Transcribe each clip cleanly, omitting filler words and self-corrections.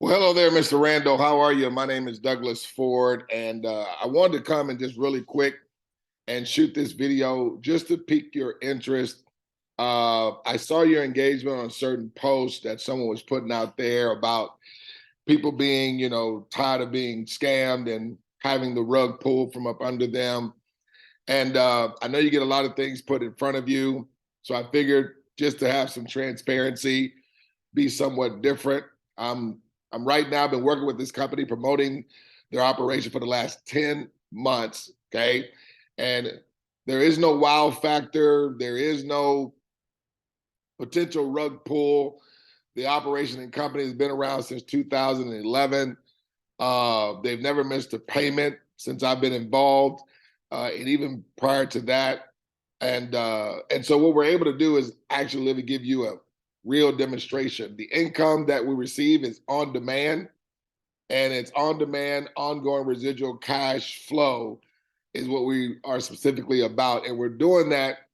Well, hello there, Mr. Randall. How are you? My name is Douglas Ford, and I wanted to come and just really quick and shoot this video just to pique your interest. I saw your engagement on certain posts that someone was putting out there about people being, tired of being scammed and having the rug pulled from up under them. And I know you get a lot of things put in front of you, so I figured just to have some transparency, be somewhat different. I'm right now been working with this company promoting their operation for the last 10 months. Okay. And there is no wow factor. There is no potential rug pull. The operation and company has been around since 2011. They've never missed a payment since I've been involved, and even prior to that. And so what we're able to do is actually live and give you a real demonstration. The income that we receive is on demand, and it's on demand, ongoing residual cash flow is what we are specifically about. And we're doing that,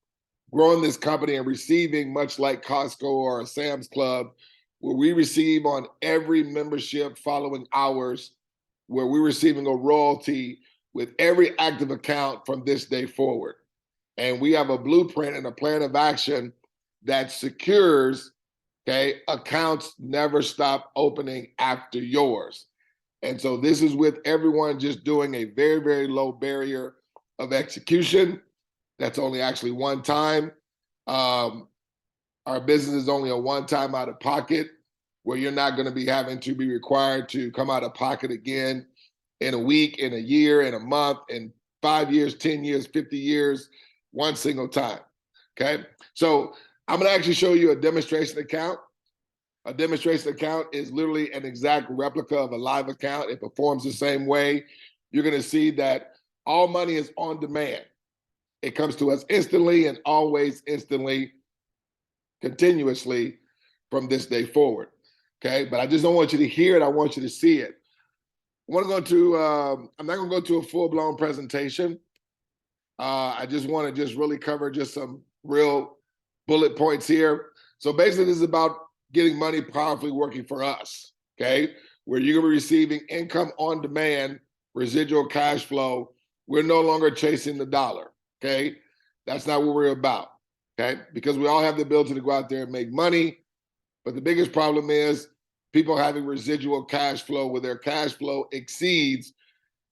growing this company and receiving, much like Costco or a Sam's Club, where we receive on every membership following hours, where we're receiving a royalty with every active account from this day forward. And we have a blueprint and a plan of action that secures, okay, accounts never stop opening after yours. And so this is with everyone just doing a very, very low barrier of execution. That's only actually one time. Our business is only a one time out of pocket, where you're not going to be having to be required to come out of pocket again in a week, in a year, in a month, in 5 years, 10 years, 50 years, one single time. Okay. So I'm going to actually show you a demonstration account. A demonstration account is literally an exact replica of a live account. It performs the same way. You're going to see that all money is on demand. It comes to us instantly and always instantly, continuously from this day forward. Okay, but I just don't want you to hear it. I want you to see it. I want to go to, I'm not going to go to a full-blown presentation. I just want to just really cover just some real bullet points here. So basically, this is about getting money powerfully working for us, okay? Where you're going to be receiving income on demand, residual cash flow. We're no longer chasing the dollar, okay? That's not what we're about, okay? Because we all have the ability to go out there and make money, but the biggest problem is people having residual cash flow where their cash flow exceeds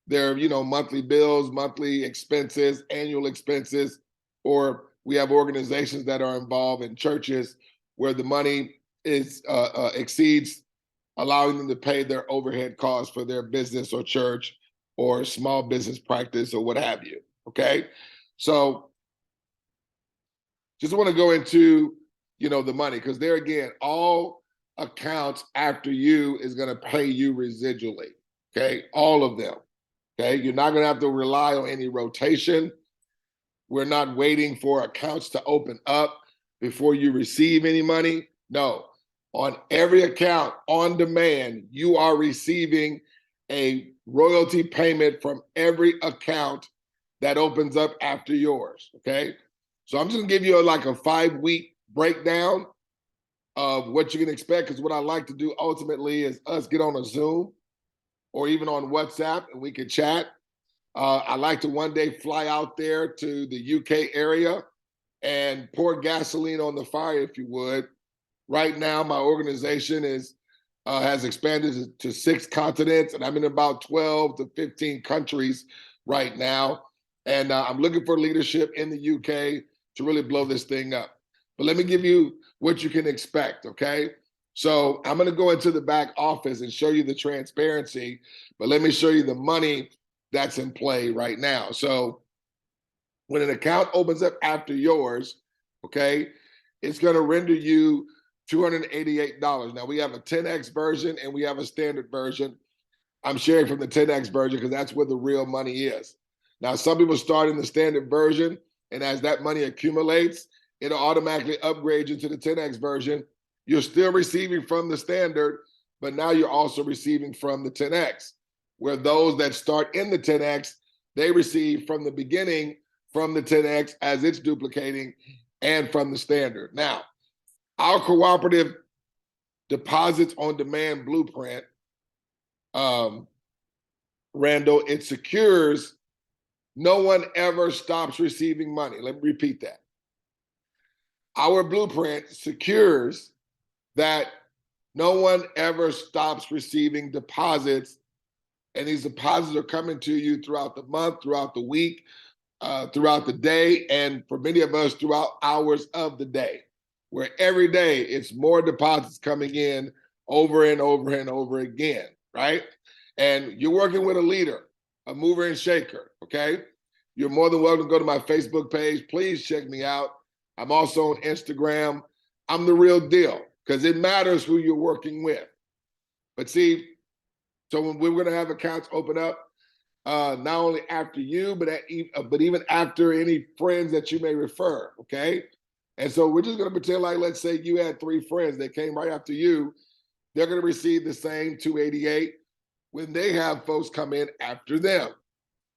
their, monthly bills, monthly expenses, annual expenses, or we have organizations that are involved in churches where the money is exceeds allowing them to pay their overhead costs for their business or church or small business practice or what have you. Okay, so just want to go into the money, because there again, all accounts after you is going to pay you residually. Okay, all of them. Okay, you're not going to have to rely on any rotation. We're not waiting for accounts to open up before you receive any money. No, on every account on demand, you are receiving a royalty payment from every account that opens up after yours. Okay, so I'm just gonna give you like a 5-week breakdown of what you can expect, because what I like to do ultimately is us get on a Zoom or even on WhatsApp and we can chat. I like to one day fly out there to the UK area and pour gasoline on the fire, if you would. Right now, my organization has expanded to 6 continents, and I'm in about 12 to 15 countries right now. And I'm looking for leadership in the UK to really blow this thing up. But let me give you what you can expect, okay? So I'm going to go into the back office and show you the transparency, but let me show you the money that's in play right now. So when an account opens up after yours, okay, it's going to render you $288. Now, we have a 10X version and we have a standard version. I'm sharing from the 10X version because that's where the real money is. Now, some people start in the standard version, and as that money accumulates, it'll automatically upgrade you to the 10X version. You're still receiving from the standard, but now you're also receiving from the 10X, where those that start in the 10X, they receive from the beginning from the 10X as it's duplicating and from the standard. Now, our cooperative deposits on demand blueprint Randall, it secures no one ever stops receiving money. Let me repeat that. Our blueprint secures that no one ever stops receiving deposits, and these deposits are coming to you throughout the month, throughout the week, throughout the day, and for many of us, throughout hours of the day, where every day it's more deposits coming in over and over and over again, right? And you're working with a leader, a mover and shaker, okay? You're more than welcome to go to my Facebook page. Please check me out. I'm also on Instagram. I'm the real deal because it matters who you're working with. But see, so when we're going to have accounts open up, not only after you, but even after any friends that you may refer, okay? And so we're just going to pretend like, let's say you had 3 friends that came right after you. They're going to receive the same 288 when they have folks come in after them.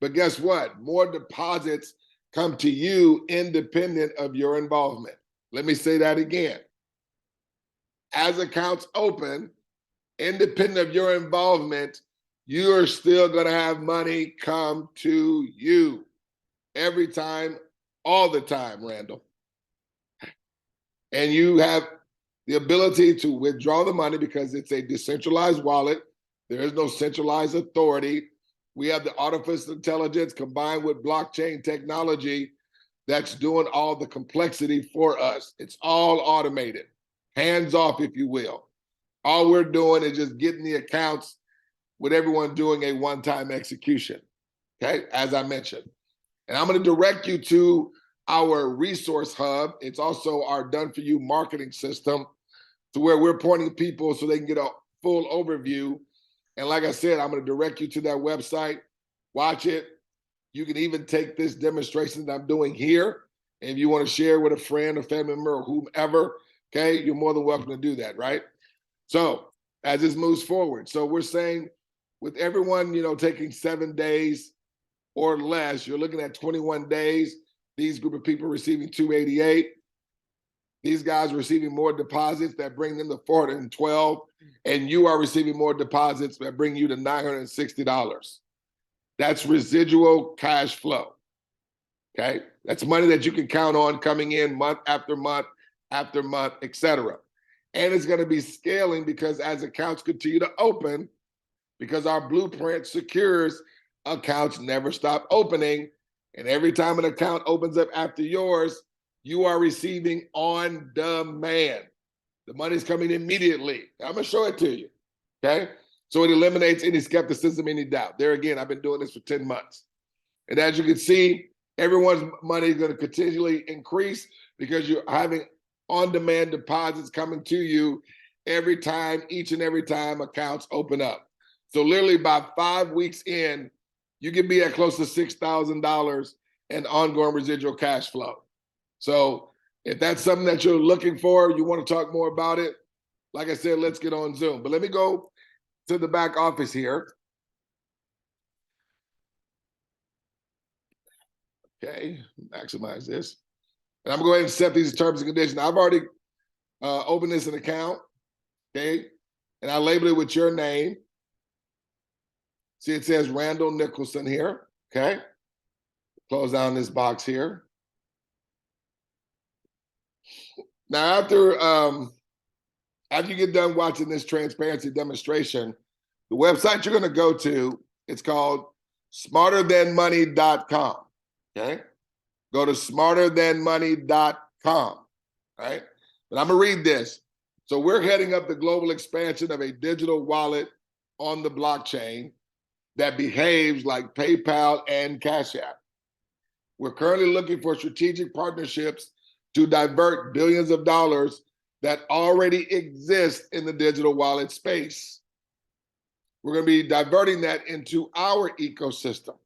But guess what? More deposits come to you independent of your involvement. Let me say that again. As accounts open, independent of your involvement, you are still going to have money come to you every time, all the time, Randall. And you have the ability to withdraw the money because it's a decentralized wallet. There is no centralized authority. We have the artificial intelligence combined with blockchain technology that's doing all the complexity for us. It's all automated, hands off, if you will. All we're doing is just getting the accounts with everyone doing a one-time execution, okay, as I mentioned. And I'm going to direct you to our resource hub. It's also our done-for-you marketing system to where we're pointing people so they can get a full overview. And like I said, I'm going to direct you to that website. Watch it. You can even take this demonstration that I'm doing here. And if you want to share with a friend or family member or whomever, okay, you're more than welcome to do that, right? So as this moves forward, so we're saying with everyone, taking 7 days or less, you're looking at 21 days. These group of people receiving 288. These guys receiving more deposits that bring them to 412, and you are receiving more deposits that bring you to $960. That's residual cash flow. Okay, that's money that you can count on coming in month after month after month, etc. And it's going to be scaling because as accounts continue to open, because our blueprint secures accounts never stop opening. And every time an account opens up after yours, you are receiving on demand. The money's coming immediately. I'm going to show it to you, okay? So it eliminates any skepticism, any doubt. There again, I've been doing this for 10 months. And as you can see, everyone's money is going to continually increase because you're having on-demand deposits coming to you every time, each and every time accounts open up. So literally by 5 weeks in, you can be at close to $6,000 in ongoing residual cash flow. So if that's something that you're looking for, you want to talk more about it, like I said, let's get on Zoom. But let me go to the back office here. Okay, maximize this. And I'm going to go ahead and set these terms and conditions. I've already opened this an account, okay? And I label it with your name. See, it says Randall Nickelson here, okay? Close down this box here. Now, after you get done watching this transparency demonstration, the website you're going to go to, it's called smarterthanmoney.com, okay? Go to smarterthanmoney.com, right? But I'm going to read this. So we're heading up the global expansion of a digital wallet on the blockchain that behaves like PayPal and Cash App. We're currently looking for strategic partnerships to divert billions of dollars that already exist in the digital wallet space. We're going to be diverting that into our ecosystem.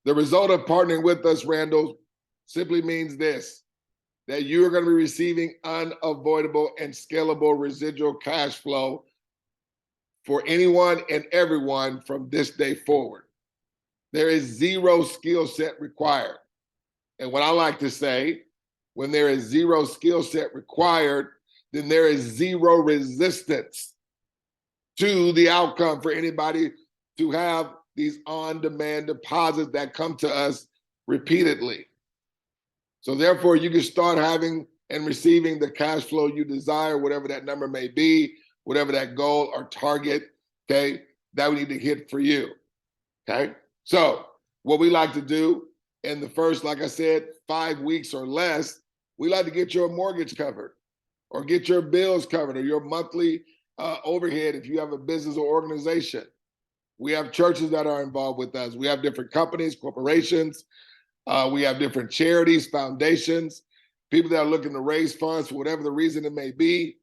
The result of partnering with us, Randall, simply means this, that you are going to be receiving unavoidable and scalable residual cash flow for anyone and everyone from this day forward. There is zero skill set required. And what I like to say, when there is zero skill set required, then there is zero resistance to the outcome for anybody to have these on-demand deposits that come to us repeatedly. So therefore, you can start having and receiving the cash flow you desire, whatever that number may be, whatever that goal or target, okay, that we need to hit for you, okay? So what we like to do in the first, like I said, 5 weeks or less, we like to get your mortgage covered or get your bills covered or your monthly overhead if you have a business or organization. We have churches that are involved with us. We have different companies, corporations. We have different charities, foundations, people that are looking to raise funds for whatever the reason it may be.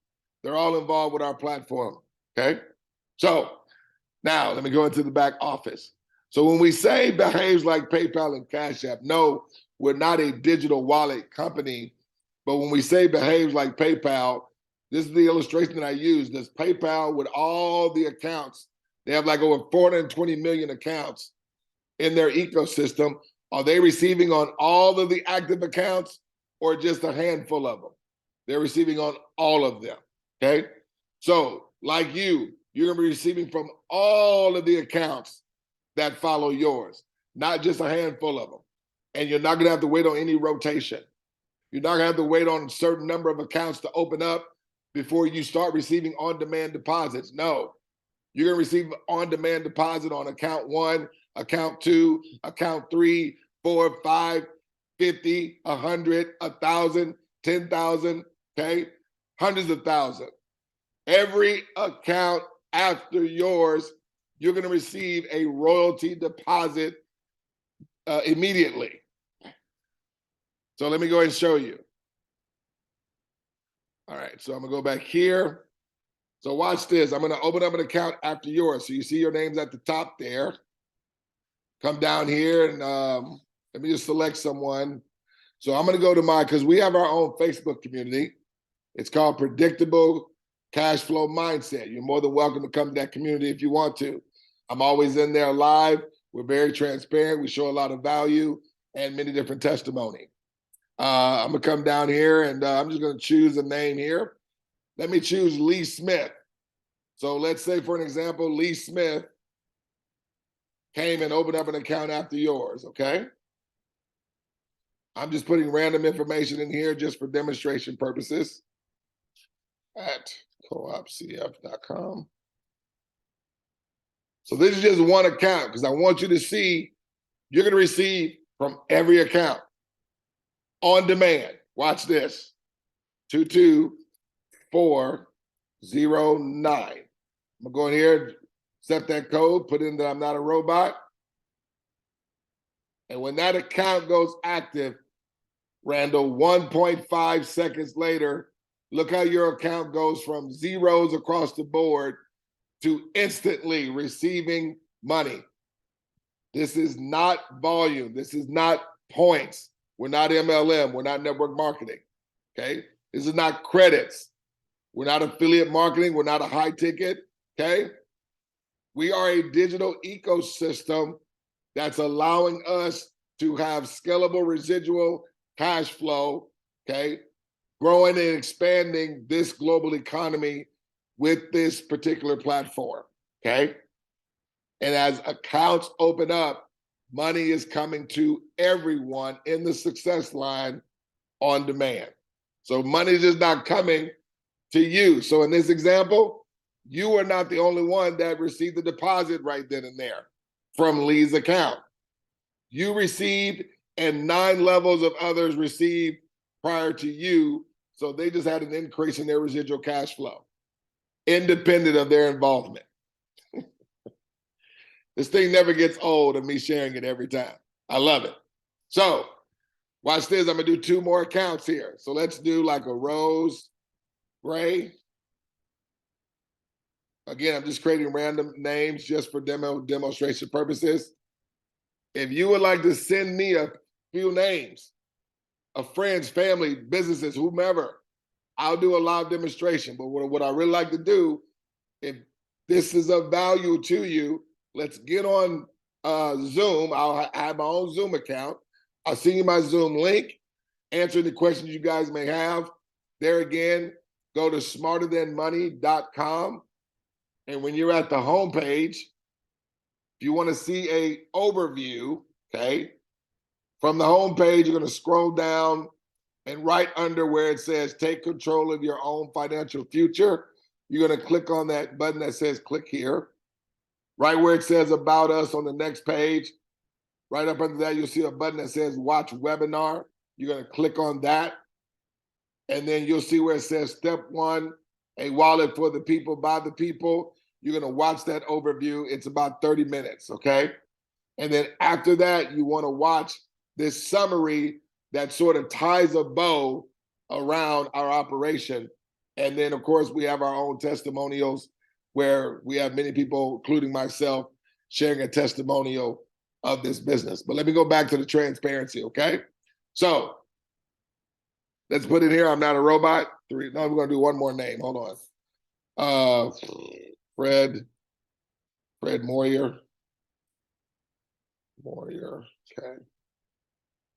They're all involved with our platform, okay? So now let me go into the back office. So when we say behaves like PayPal and Cash App, no, we're not a digital wallet company. But when we say behaves like PayPal, this is the illustration that I use. Does PayPal, with all the accounts, they have like over 420 million accounts in their ecosystem. Are they receiving on all of the active accounts or just a handful of them? They're receiving on all of them, okay? So like you're gonna be receiving from all of the accounts that follow yours, not just a handful of them. And you're not gonna have to wait on any rotation. You're not gonna have to wait on a certain number of accounts to open up before you start receiving on-demand deposits. No, you're gonna receive on-demand deposit on account 1, account 2, account 3, 4, 5, 50, 100, 1,000, 10,000, okay? Hundreds of thousands. Every account after yours, you're gonna receive a royalty deposit immediately. So let me go ahead and show you. All right, so I'm gonna go back here. So watch this. I'm gonna open up an account after yours. So you see your names at the top there. Come down here and let me just select someone. So I'm gonna go to because we have our own Facebook community. It's called Predictable Cash Flow Mindset. You're more than welcome to come to that community if you want to. I'm always in there live. We're very transparent. We show a lot of value and many different testimony. I'm gonna come down here and I'm just gonna choose a name here. Let me choose Lee Smith. So let's say, for an example, Lee Smith came and opened up an account after yours, okay? I'm just putting random information in here just for demonstration purposes at coopcf.com. So this is just one account because I want you to see you're gonna receive from every account on demand. Watch this, 22409. I'm gonna go in here, set that code, put in that I'm not a robot. And when that account goes active, Randall, 1.5 seconds later, look how your account goes from zeros across the board to instantly receiving money. This is not volume. This is not points. We're not MLM. We're not network marketing, okay? This is not credits. We're not affiliate marketing. We're not a high ticket, okay? We are a digital ecosystem that's allowing us to have scalable residual cash flow, okay? Growing and expanding this global economy with this particular platform, okay? And as accounts open up, money is coming to everyone in the success line on demand. So money is just not coming to you. So in this example, you are not the only one that received the deposit right then and there from Lee's account. You received and 9 levels of others received prior to you. So they just had an increase in their residual cash flow, independent of their involvement. This thing never gets old of me sharing it every time. I love it. So watch this. I'm gonna do 2 more accounts here. So let's do like a Rose Gray. Again, I'm just creating random names just for demonstration purposes. If you would like to send me a few names of friends, family, businesses, whomever, I'll do a live demonstration. But what I really like to do, if this is of value to you, let's get on Zoom. I'll have my own Zoom account. I'll send you my Zoom link, answer the questions you guys may have. There again, go to smarterthanmoney.com And when you're at the home page, if you want to see a overview, okay, from the home page, you're going to scroll down, and right under where it says take control of your own financial future, you're going to click on that button that says click here. Right where it says about us on the next page, right up under that, you'll see a button that says watch webinar. You're going to click on that. And then you'll see where it says step 1, a wallet for the people, by the people. You're going to watch that overview. It's about 30 minutes, okay? And then after that, you want to watch this summary that sort of ties a bow around our operation. And then, of course, we have our own testimonials where we have many people, including myself, sharing a testimonial of this business. But let me go back to the transparency, okay? So let's put it here. I'm not a robot. No, we're going to do one more name. Hold on. Fred Moyer. Okay.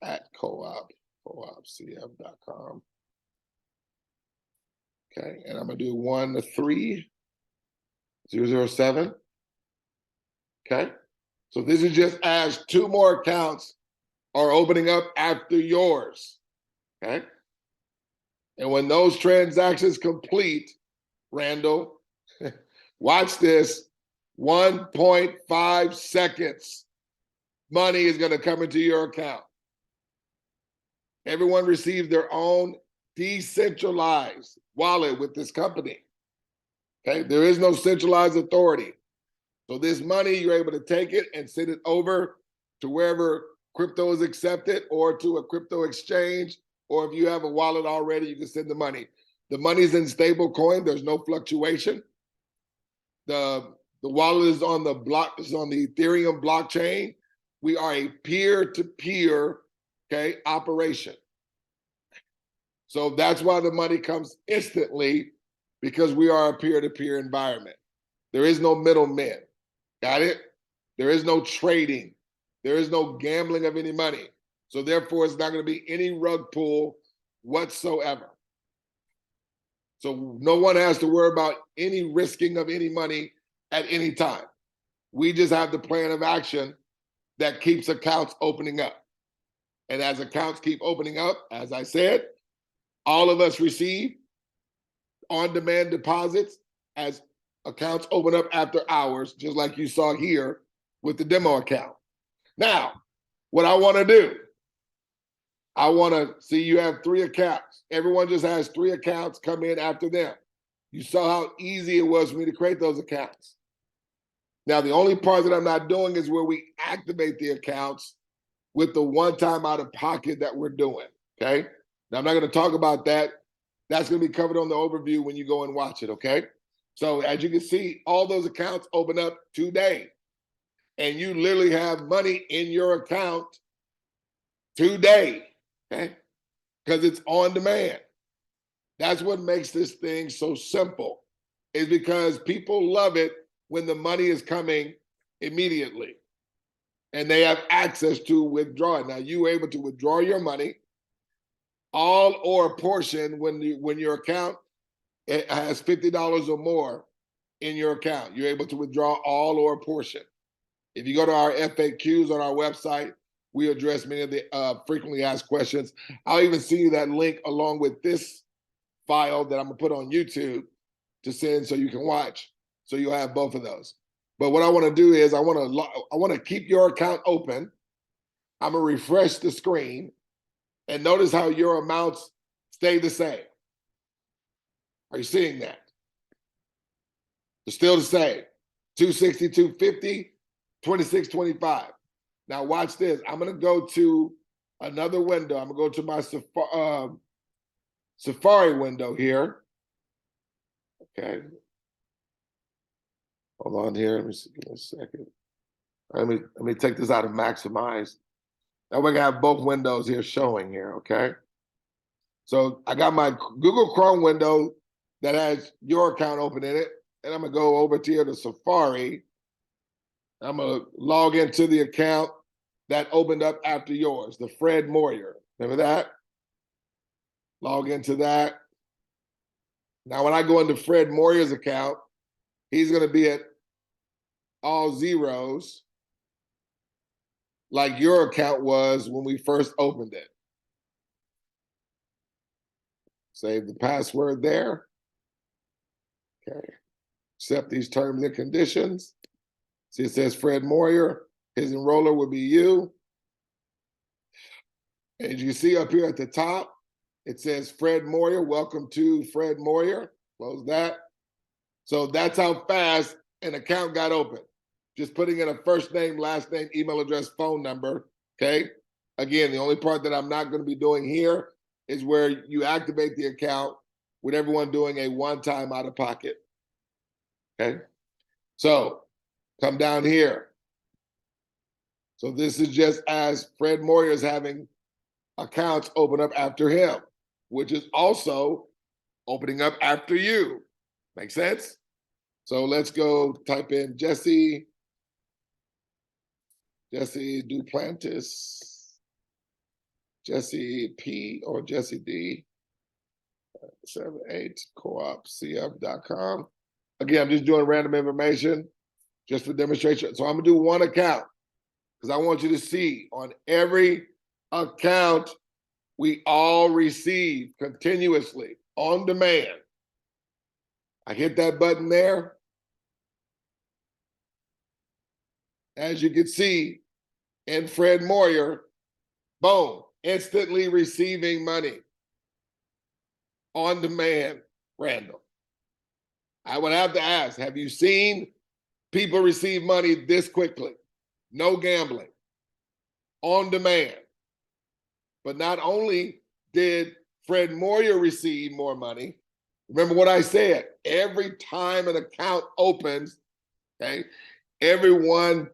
At coopcf.com. Okay, and I'm gonna do 13007. Okay, so this is just as 2 more accounts are opening up after yours. Okay, and when those transactions complete, Randall, watch this, 1.5 seconds, money is gonna come into your account. Everyone receives their own decentralized wallet with this company. Okay, there is no centralized authority. So this money, you're able to take it and send it over to wherever crypto is accepted or to a crypto exchange, or if you have a wallet already, you can send the money. The money's in stable coin, there's no fluctuation. The wallet is on the Ethereum blockchain. We are a peer-to-peer, okay, operation. So that's why the money comes instantly, because we are a peer-to-peer environment. There is no middlemen. Got it? There is no trading. There is no gambling of any money. So therefore, it's not going to be any rug pull whatsoever. So no one has to worry about any risking of any money at any time. We just have the plan of action that keeps accounts opening up. And as accounts keep opening up, as I said, all of us receive on-demand deposits as accounts open up after hours, just like you saw here with the demo account. Now, what I want to do, I want to see you have 3 accounts. Everyone just has 3 accounts come in after them. You saw how easy it was for me to create those accounts. Now, the only part that I'm not doing is where we activate the accounts with the one-time out-of-pocket that we're doing, okay? Now, I'm not going to talk about that. That's going to be covered on the overview when you go and watch it, okay? So as you can see, all those accounts open up today. And you literally have money in your account today, okay? Because it's on demand. That's what makes this thing so simple, is because people love it when the money is coming immediately and they have access to withdraw it. Now, you were able to withdraw your money, all or a portion, when your account has $50 or more in your account. You're able to withdraw all or a portion. If you go to our FAQs on our website, we address many of the frequently asked questions. I'll even send you that link along with this file that I'm gonna put on YouTube to send so you can watch. So you'll have both of those. But what I want to do is I want to keep your account open. I'm gonna refresh the screen, and notice how your amounts stay the same. Are you seeing that? They're still the same. 260, 250, 26, 25. Now watch this. I'm gonna go to another window. I'm gonna go to my Safari window here. Okay. Hold on here. Let me see, give me a second. Let me take this out of maximize. Now we're gonna have both windows here showing here, okay? So I got my Google Chrome window that has your account open in it, and I'm gonna go over to here to Safari. I'm gonna log into the account that opened up after yours, the Fred Moyer. Remember that? Log into that. Now when I go into Fred Moyer's account, He's going to be at all zeros like your account was when we first opened it. Save the password there. Okay. Accept these terms and conditions. See, it says Fred Moyer. His enroller will be you. As you see up here at the top, it says Fred Moyer. Welcome to Fred Moyer. Close that. So that's how fast an account got open. Just putting in a first name, last name, email address, phone number. Okay. Again, the only part that I'm not going to be doing here is where you activate the account with everyone doing a one-time out of pocket. Okay. So come down here. So this is just as Fred Moyer is having accounts open up after him, which is also opening up after you. Make sense? So let's go type in Jesse Duplantis, Jesse P or Jesse D, 78 coopcf.com. Again, I'm just doing random information just for demonstration. So I'm gonna do one account because I want you to see on every account we all receive continuously on demand. I hit that button there. As you can see, in Fred Moyer, boom, instantly receiving money on demand, Randall. I would have to ask, have you seen people receive money this quickly? No gambling, on demand. But not only did Fred Moyer receive more money, remember what I said, every time an account opens, okay, everyone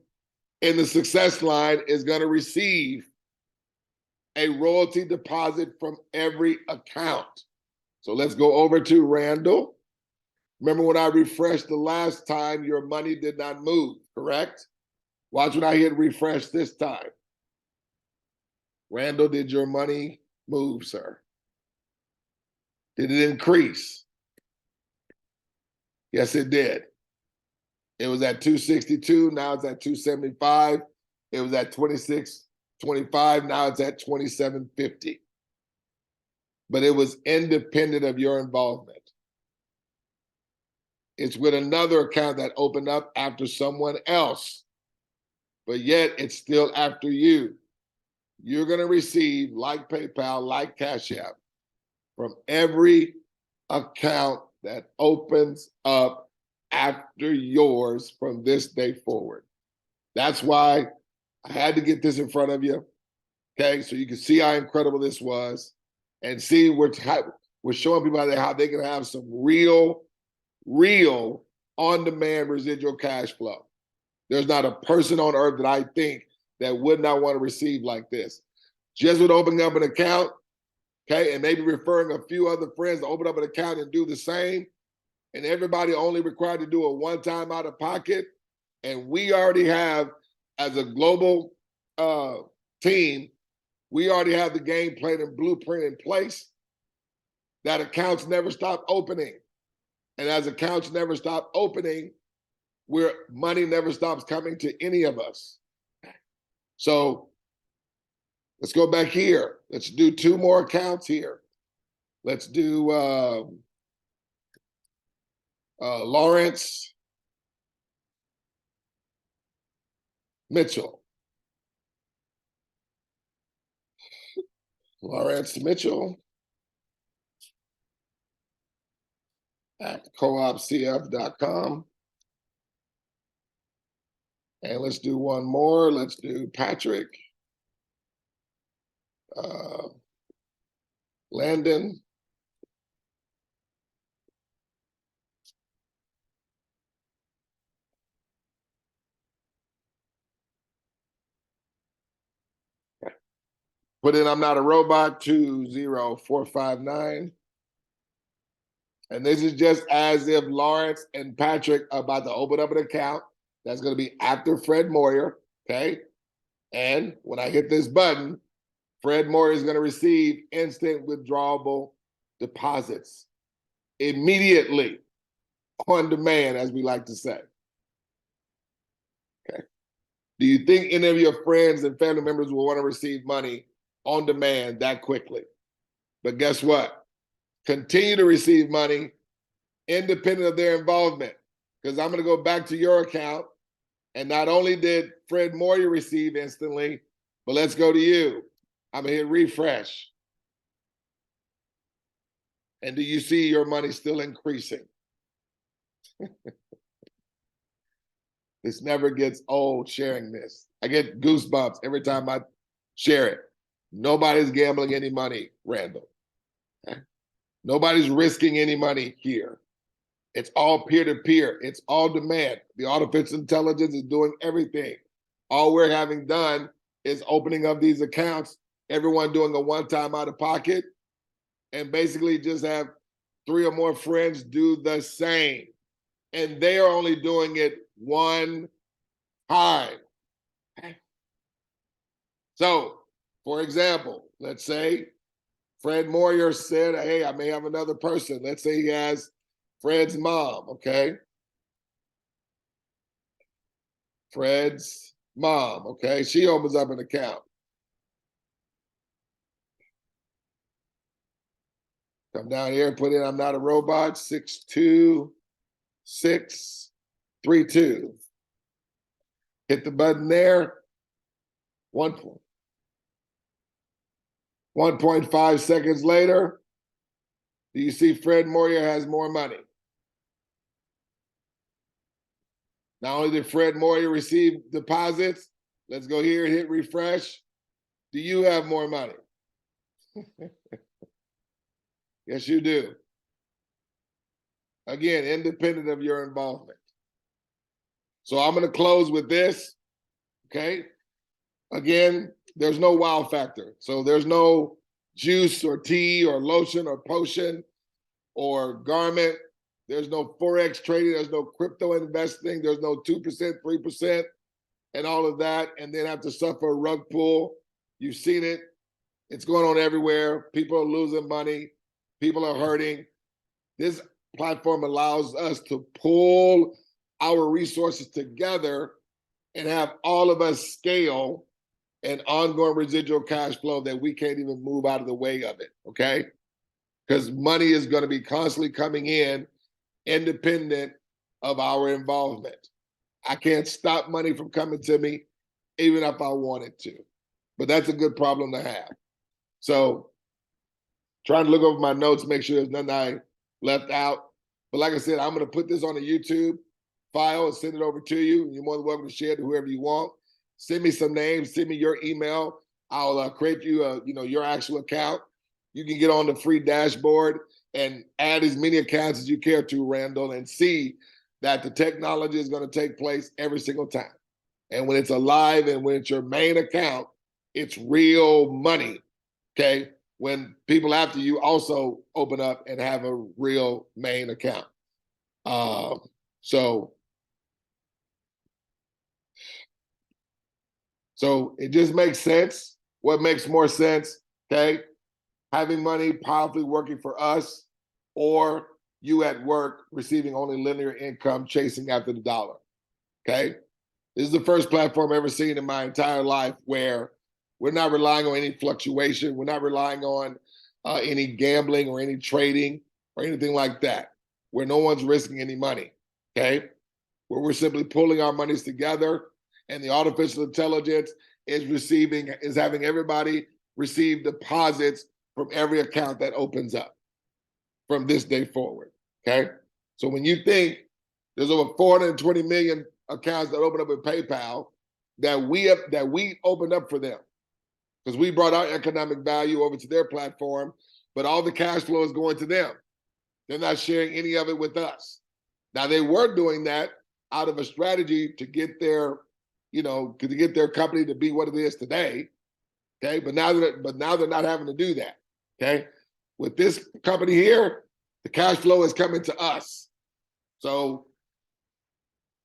in the success line is going to receive a royalty deposit from every account. So let's go over to Randall. Remember when I refreshed the last time, your money did not move, correct? Watch when I hit refresh this time. Randall, did your money move, sir? Did it increase? Yes, it did. It was at 262, now it's at 275. It was at 2625, now it's at 2750. But it was independent of your involvement. It's with another account that opened up after someone else, but yet it's still after you. You're going to receive, like PayPal, like Cash App, from every account that opens up after yours from this day forward. That's why I had to get this in front of you, okay? So you can see how incredible this was and see we're showing people how they can have some real on-demand residual cash flow. There's not a person on earth that I think that would not want to receive like this. Just with opening up an account, okay, and maybe referring a few other friends to open up an account and do the same, and everybody only required to do a one-time out of pocket, and we already have, as a global team, we already have the game plan and blueprint in place, that accounts never stop opening. And as accounts never stop opening, where money never stops coming to any of us. So let's go back here. Let's do two more accounts here. Let's do Lawrence Mitchell. Lawrence Mitchell at coopcf.com. And let's do one more. Let's do Patrick Landon. Put in I'm not a robot 20459. And this is just as if Lawrence and Patrick are about to open up an account. That's going to be after Fred Moyer, okay? And when I hit this button, Fred Moyer is going to receive instant withdrawable deposits immediately. on demand, as we like to say. Okay. Do you think any of your friends and family members will want to receive money on demand that quickly? But guess what? Continue to receive money independent of their involvement. Because I'm going to go back to your account. And not only did Fred Moyer receive instantly, but let's go to you. I'm going to hit refresh. And do you see your money still increasing? This never gets old sharing this. I get goosebumps every time I share it. Nobody's gambling any money, Randall. Okay? Nobody's risking any money here. It's all peer-to-peer. It's all demand. The artificial intelligence is doing everything. All we're having done is opening up these accounts, everyone doing a one-time out of pocket, and basically just have 3 or more friends do the same. And they are only doing it one time. So, for example, let's say Fred Moyer said, hey, I may have another person. Let's say he has Fred's mom, okay? Fred's mom, okay? She opens up an account. Come down here, put in I'm not a robot, 62632. Hit the button there. 1.5 seconds later, do you see Fred Moyer has more money? Not only did Fred Moyer receive deposits, let's go here and hit refresh. Do you have more money? Yes, you do. Again, independent of your involvement. So I'm going to close with this, okay? Again, there's no wow factor. So there's no juice or tea or lotion or potion or garment. There's no Forex trading. There's no crypto investing. There's no 2%, 3%, and all of that, and then have to suffer a rug pull. You've seen it. It's going on everywhere. People are losing money. People are hurting. This platform allows us to pull our resources together and have all of us scale an ongoing residual cash flow that we can't even move out of the way of it, okay? Because money is going to be constantly coming in independent of our involvement. I can't stop money from coming to me even if I wanted to. But that's a good problem to have. So trying to look over my notes, make sure there's nothing I left out. But like I said, I'm going to put this on a YouTube file and send it over to you. You're more than welcome to share it to whoever you want. Send me some names. Send me your email. I'll create you, your actual account. You can get on the free dashboard and add as many accounts as you care to, Randall, and see that the technology is going to take place every single time. And when it's alive and when it's your main account, it's real money, okay? When people after you also open up and have a real main account. So it just makes sense. What makes more sense, okay? Having money powerfully working for us, or you at work receiving only linear income chasing after the dollar, okay? This is the first platform I've ever seen in my entire life where we're not relying on any fluctuation. We're not relying on any gambling or any trading or anything like that, where no one's risking any money, okay? Where we're simply pulling our monies together and the artificial intelligence is having everybody receive deposits from every account that opens up from this day forward, okay? So when you think there's over 420 million accounts that open up with PayPal that we opened up for them, because we brought our economic value over to their platform, but all the cash flow is going to them. They're not sharing any of it with us. Now, they were doing that out of a strategy to get their, to get their company to be what it is today, okay? But now they're not having to do that, okay? With this company here, the cash flow is coming to us. So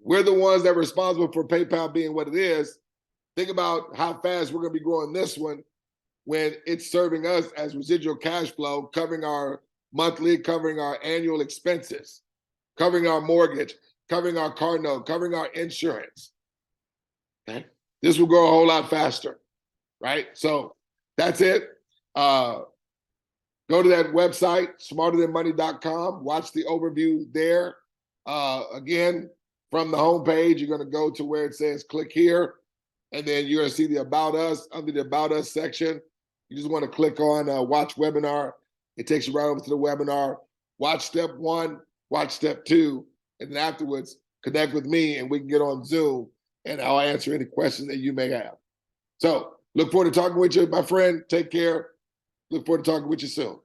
we're the ones that are responsible for PayPal being what it is. Think about how fast we're going to be growing this one when it's serving us as residual cash flow, covering our monthly, covering our annual expenses. covering our mortgage, covering our car note, covering our insurance. Okay, this will go a whole lot faster, right? So that's it. Go to that website, smarterthanmoney.com. Watch the overview there. Again, from the homepage, you're going to go to where it says click here, and then you're going to see the About Us. Under the About Us section, you just want to click on Watch Webinar. It takes you right over to the webinar. Watch step 1, watch step 2, and then afterwards, connect with me, and we can get on Zoom, and I'll answer any questions that you may have. So look forward to talking with you, my friend. Take care. Look forward to talking with you soon.